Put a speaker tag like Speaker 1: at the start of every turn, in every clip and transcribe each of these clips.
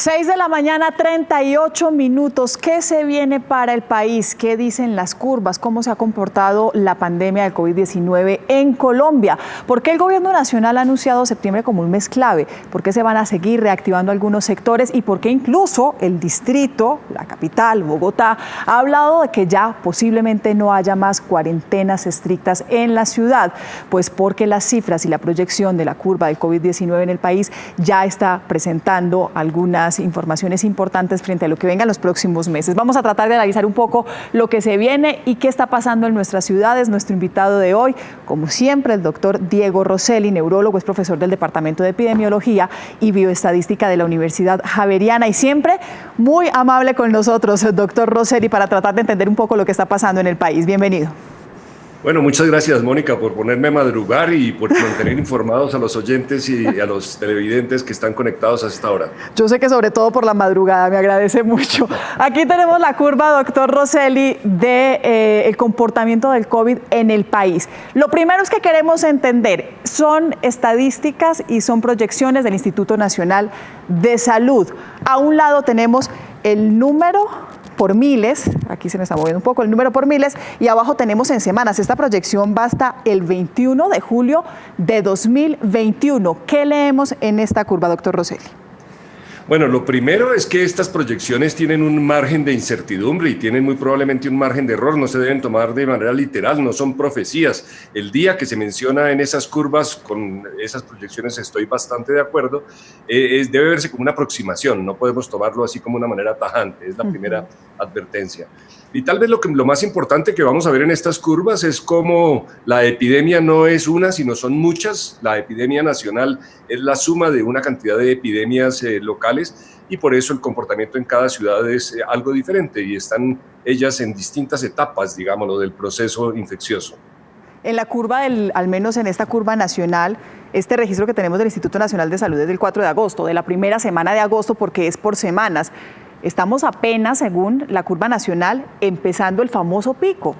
Speaker 1: 6 de la mañana, 38 minutos. ¿Qué se viene para el país? ¿Qué dicen las curvas? ¿Cómo se ha comportado la pandemia del COVID-19 en Colombia? ¿Por qué el gobierno nacional ha anunciado septiembre como un mes clave? ¿Por qué se van a seguir reactivando algunos sectores? ¿Y por qué incluso el distrito, la capital, Bogotá, ha hablado de que ya posiblemente no haya más cuarentenas estrictas en la ciudad? Pues porque las cifras y la proyección de la curva del COVID-19 en el país ya está presentando algunas informaciones importantes frente a lo que venga en los próximos meses. Vamos a tratar de analizar un poco lo que se viene y qué está pasando en nuestras ciudades. Nuestro invitado de hoy, como siempre, el doctor Diego Rosselli, neurólogo, es profesor del Departamento de Epidemiología y Bioestadística de la Universidad Javeriana y siempre muy amable con nosotros, el doctor Rosselli, para tratar de entender un poco lo que está pasando en el país. Bienvenido.
Speaker 2: Bueno, muchas gracias, Mónica, por ponerme a madrugar y por mantener informados a los oyentes y a los televidentes que están conectados a esta hora.
Speaker 1: Yo sé que sobre todo por la madrugada, me agradece mucho. Aquí tenemos la curva, doctor Rosselli, de el comportamiento del COVID en el país. Lo primero es que queremos entender, son estadísticas y son proyecciones del Instituto Nacional de Salud. A un lado tenemos el número por miles, aquí se me está moviendo un poco el número por miles, y abajo tenemos en semanas. Esta proyección va hasta el 21 de julio de 2021. ¿Qué leemos en esta curva, doctor Rosselli?
Speaker 2: Bueno, lo primero es que estas proyecciones tienen un margen de incertidumbre y tienen muy probablemente un margen de error, no se deben tomar de manera literal, no son profecías. El día que se menciona en esas curvas, con esas proyecciones estoy bastante de acuerdo, debe verse como una aproximación, no podemos tomarlo así como una manera tajante, es la primera advertencia. Y tal vez lo más importante que vamos a ver en estas curvas es cómo la epidemia no es una, sino son muchas. La epidemia nacional es la suma de una cantidad de epidemias locales y por eso el comportamiento en cada ciudad es algo diferente y están ellas en distintas etapas, digámoslo, del proceso infeccioso.
Speaker 1: En la curva, al menos en esta curva nacional, este registro que tenemos del Instituto Nacional de Salud es del 4 de agosto, de la primera semana de agosto, porque es por semanas. Estamos apenas, según la curva nacional, empezando el famoso pico.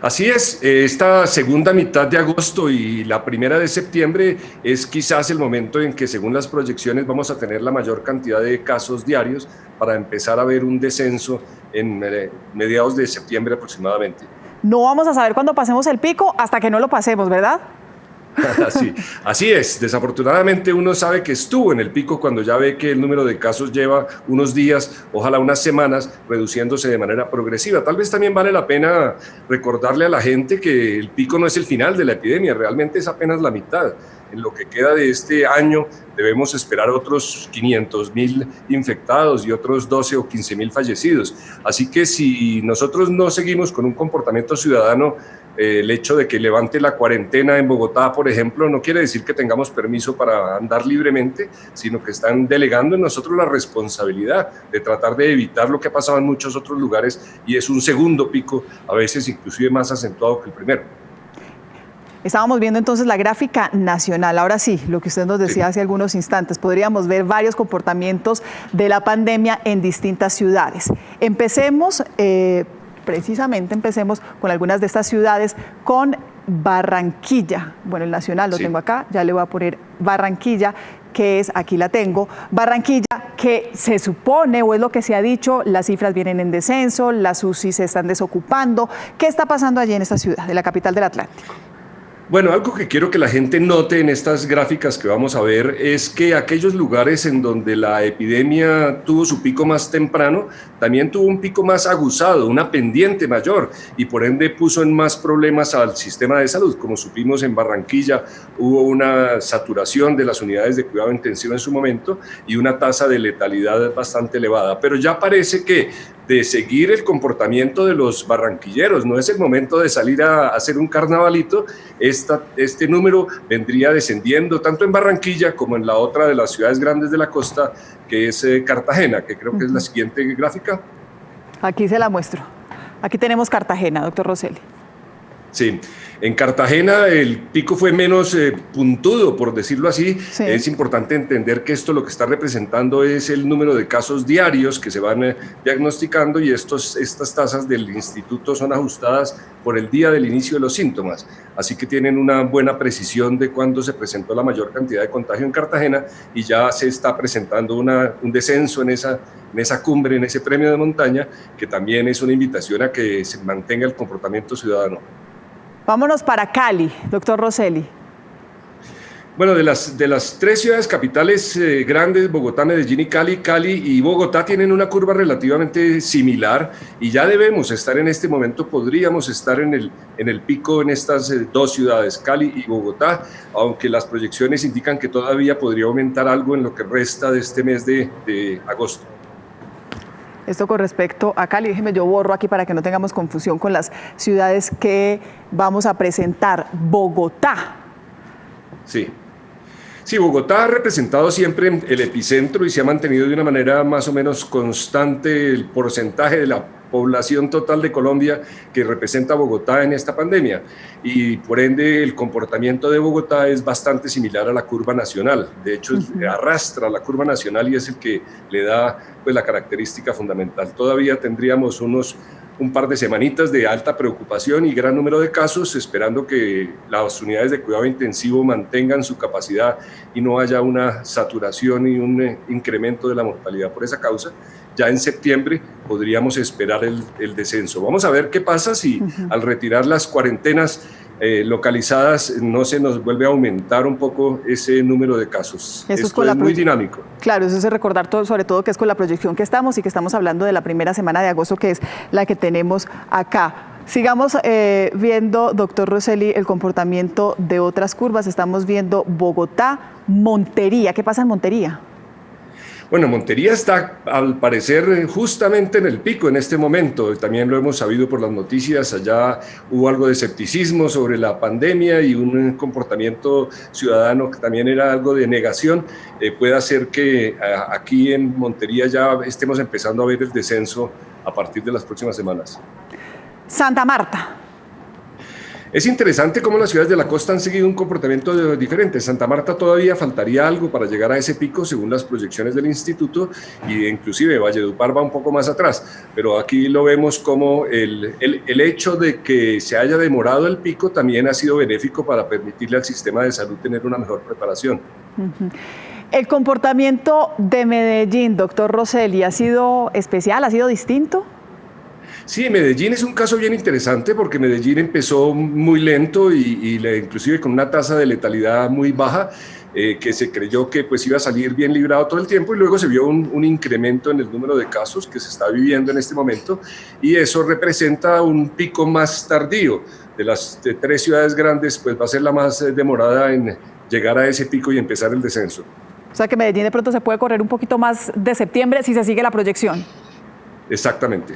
Speaker 2: Así es, esta segunda mitad de agosto y la primera de septiembre es quizás el momento en que, según las proyecciones, vamos a tener la mayor cantidad de casos diarios para empezar a ver un descenso en mediados de septiembre aproximadamente.
Speaker 1: No vamos a saber cuándo pasemos el pico hasta que no lo pasemos, ¿verdad?
Speaker 2: Sí, así es. Desafortunadamente uno sabe que estuvo en el pico cuando ya ve que el número de casos lleva unos días, ojalá unas semanas, reduciéndose de manera progresiva. Tal vez también vale la pena recordarle a la gente que el pico no es el final de la epidemia, realmente es apenas la mitad. En lo que queda de este año debemos esperar otros 500.000 infectados y otros 12 o 15.000 fallecidos. Así que si nosotros no seguimos con un comportamiento ciudadano, el hecho de que levante la cuarentena en Bogotá, por ejemplo, no quiere decir que tengamos permiso para andar libremente, sino que están delegando en nosotros la responsabilidad de tratar de evitar lo que ha pasado en muchos otros lugares y es un segundo pico, a veces inclusive más acentuado que el primero.
Speaker 1: Estábamos viendo entonces la gráfica nacional. Ahora sí, lo que usted nos decía hace algunos instantes, podríamos ver varios comportamientos de la pandemia en distintas ciudades. Empecemos con algunas de estas ciudades, con Barranquilla. Bueno, el nacional lo tengo acá, ya le voy a poner Barranquilla, que es, aquí la tengo, Barranquilla, que se supone, o es lo que se ha dicho, las cifras vienen en descenso, las UCI se están desocupando. ¿Qué está pasando allí en esta ciudad, de la capital del Atlántico?
Speaker 2: Bueno, algo que quiero que la gente note en estas gráficas que vamos a ver es que aquellos lugares en donde la epidemia tuvo su pico más temprano, también tuvo un pico más aguzado, una pendiente mayor y por ende puso en más problemas al sistema de salud. Como supimos, en Barranquilla hubo una saturación de las unidades de cuidado intensivo en su momento y una tasa de letalidad bastante elevada, pero ya parece que de seguir el comportamiento de los barranquilleros, no es el momento de salir a hacer un carnavalito. Este número vendría descendiendo tanto en Barranquilla como en la otra de las ciudades grandes de la costa, que es Cartagena, que creo que es la siguiente gráfica.
Speaker 1: Aquí se la muestro. Aquí tenemos Cartagena, doctor Rosselli.
Speaker 2: Sí, En Cartagena el pico fue menos puntudo, por decirlo así. Sí. Es importante entender que esto lo que está representando es el número de casos diarios que se van diagnosticando, y estas tasas del instituto son ajustadas por el día del inicio de los síntomas. Así que tienen una buena precisión de cuándo se presentó la mayor cantidad de contagio en Cartagena, y ya se está presentando un descenso en esa cumbre, en ese premio de montaña, que también es una invitación a que se mantenga el comportamiento ciudadano.
Speaker 1: Vámonos para Cali, doctor Rosselli.
Speaker 2: Bueno, de las tres ciudades capitales grandes, Bogotá, Medellín y Cali, Cali y Bogotá tienen una curva relativamente similar, y ya debemos estar en este momento, podríamos estar en el pico en estas dos ciudades, Cali y Bogotá, aunque las proyecciones indican que todavía podría aumentar algo en lo que resta de este mes de agosto.
Speaker 1: Esto con respecto a Cali, déjeme yo borro aquí para que no tengamos confusión con las ciudades que vamos a presentar. Bogotá.
Speaker 2: Sí. Sí, Bogotá ha representado siempre el epicentro y se ha mantenido de una manera más o menos constante el porcentaje de la población total de Colombia que representa Bogotá en esta pandemia, y por ende el comportamiento de Bogotá es bastante similar a la curva nacional. De hecho, arrastra la curva nacional y es el que le da pues la característica fundamental. Todavía tendríamos un par de semanitas de alta preocupación y gran número de casos, esperando que las unidades de cuidado intensivo mantengan su capacidad y no haya una saturación y un incremento de la mortalidad por esa causa. Ya en septiembre podríamos esperar el descenso. Vamos a ver qué pasa si al retirar las cuarentenas localizadas no se nos vuelve a aumentar un poco ese número de casos. Esto es muy dinámico.
Speaker 1: Claro, eso es recordar todo, sobre todo que es con la proyección que estamos y que estamos hablando de la primera semana de agosto, que es la que tenemos acá. Sigamos viendo, doctor Rosselli, el comportamiento de otras curvas. Estamos viendo Bogotá, Montería. ¿Qué pasa en Montería?
Speaker 2: Bueno, Montería está, al parecer, justamente en el pico en este momento. También lo hemos sabido por las noticias. Allá hubo algo de escepticismo sobre la pandemia y un comportamiento ciudadano que también era algo de negación. Puede hacer que aquí en Montería ya estemos empezando a ver el descenso a partir de las próximas semanas.
Speaker 1: Santa Marta.
Speaker 2: Es interesante cómo las ciudades de la costa han seguido un comportamiento diferente. Santa Marta todavía faltaría algo para llegar a ese pico según las proyecciones del instituto, y inclusive Valledupar va un poco más atrás, pero aquí lo vemos como el hecho de que se haya demorado el pico también ha sido benéfico para permitirle al sistema de salud tener una mejor preparación.
Speaker 1: ¿El comportamiento de Medellín, doctor Rosselli, ha sido especial, ha sido distinto?
Speaker 2: Sí, Medellín es un caso bien interesante porque Medellín empezó muy lento y inclusive con una tasa de letalidad muy baja, que se creyó que pues iba a salir bien librado todo el tiempo, y luego se vio un incremento en el número de casos que se está viviendo en este momento, y eso representa un pico más tardío. De las tres ciudades grandes, pues va a ser la más demorada en llegar a ese pico y empezar el descenso.
Speaker 1: O sea que Medellín de pronto se puede correr un poquito más de septiembre si se sigue la proyección.
Speaker 2: Exactamente.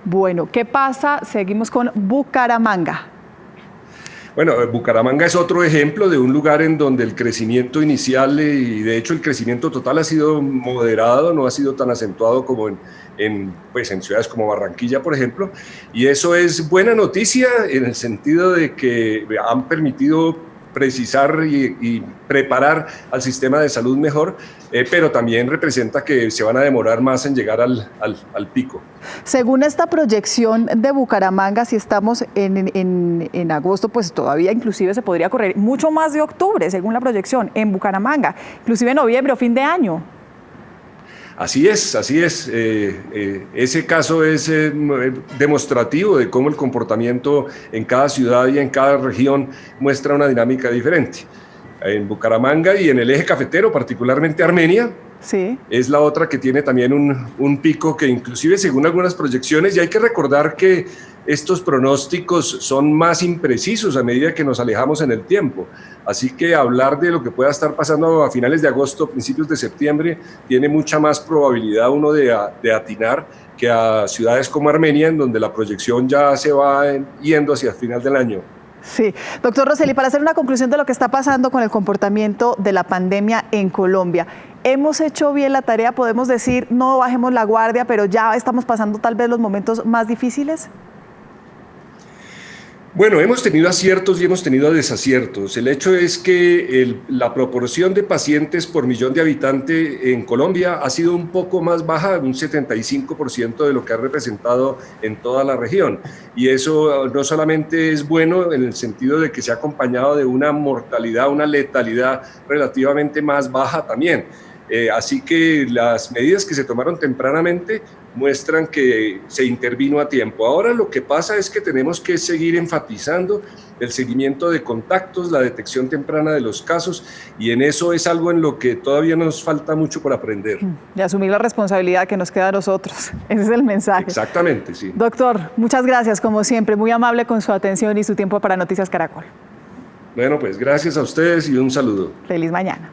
Speaker 1: Bueno, ¿qué pasa? Seguimos con Bucaramanga.
Speaker 2: Bueno, Bucaramanga es otro ejemplo de un lugar en donde el crecimiento inicial y de hecho el crecimiento total ha sido moderado, no ha sido tan acentuado como en ciudades como Barranquilla, por ejemplo, y eso es buena noticia en el sentido de que han permitido precisar y preparar al sistema de salud mejor, pero también representa que se van a demorar más en llegar al pico.
Speaker 1: Según esta proyección de Bucaramanga, si estamos en agosto, pues todavía inclusive se podría correr mucho más de octubre, según la proyección, en Bucaramanga, inclusive noviembre o fin de año.
Speaker 2: Así es, así es. Ese caso es demostrativo de cómo el comportamiento en cada ciudad y en cada región muestra una dinámica diferente. En Bucaramanga y en el eje cafetero, particularmente Armenia, sí, es la otra que tiene también un pico que inclusive según algunas proyecciones, y hay que recordar que estos pronósticos son más imprecisos a medida que nos alejamos en el tiempo. Así que hablar de lo que pueda estar pasando a finales de agosto, principios de septiembre, tiene mucha más probabilidad uno de atinar que a ciudades como Armenia, en donde la proyección ya se va yendo hacia el final del año.
Speaker 1: Sí, doctor Rosselli, para hacer una conclusión de lo que está pasando con el comportamiento de la pandemia en Colombia, ¿hemos hecho bien la tarea? ¿Podemos decir no bajemos la guardia, pero ya estamos pasando tal vez los momentos más difíciles?
Speaker 2: Bueno, hemos tenido aciertos y hemos tenido desaciertos. El hecho es que la proporción de pacientes por millón de habitantes en Colombia ha sido un poco más baja, un 75% de lo que ha representado en toda la región. Y eso no solamente es bueno en el sentido de que se ha acompañado de una mortalidad, una letalidad relativamente más baja también. Así que las medidas que se tomaron tempranamente muestran que se intervino a tiempo. Ahora lo que pasa es que tenemos que seguir enfatizando el seguimiento de contactos, la detección temprana de los casos, y en eso es algo en lo que todavía nos falta mucho por aprender.
Speaker 1: Y asumir la responsabilidad que nos queda a nosotros. Ese es el mensaje.
Speaker 2: Exactamente, sí.
Speaker 1: Doctor, muchas gracias, como siempre, muy amable con su atención y su tiempo para Noticias Caracol.
Speaker 2: Bueno, pues gracias a ustedes y un saludo.
Speaker 1: Feliz mañana.